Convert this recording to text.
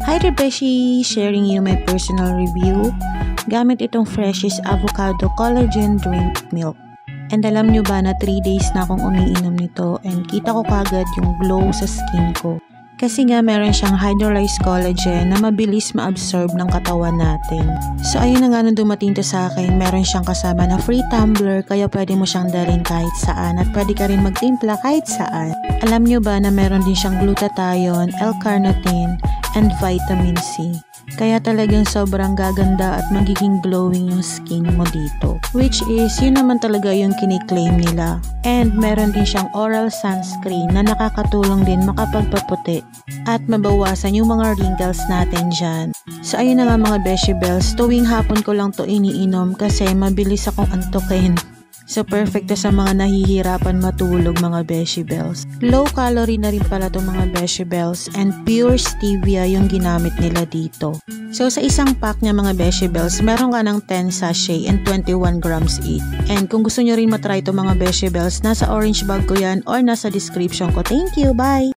Hi there Beshi! Sharing you my personal review gamit itong Frisch's Avocado Collagen Drink Milk. And alam nyo ba na 3 days na akong umiinom nito and kita ko kagad yung glow sa skin ko. Kasi nga meron siyang hydrolyzed collagen na mabilis ma-absorb ng katawan natin. So ayun na nga nung dumating to sa akin, meron siyang kasama na free tumbler kaya pwede mo siyang dalhin kahit saan at pwede ka rin magtimpla kahit saan. Alam nyo ba na meron din siyang glutathione, L-carnitine, and vitamin C. Kaya talagang sobrang gaganda at magiging glowing yung skin mo dito. Which is, yun naman talaga yung kiniklaim nila. And meron din siyang oral sunscreen na nakakatulong din makapagpaputi at mabawasan yung mga wrinkles natin dyan. So ayun na nga mga Beshi Bells, tuwing hapon ko lang to iniinom kasi mabilis akong antukin. So perfect to sa mga nahihirapan matulog mga Beshi Bells. Low calorie na rin pala itong mga Beshi Bells and pure stevia yung ginamit nila dito. So sa isang pack niya mga Beshi Bells, meron ka ng 10 sachet and 21 grams each. And kung gusto nyo rin matry itong mga Beshi Bells, nasa orange bag ko yan or nasa description ko. Thank you, bye!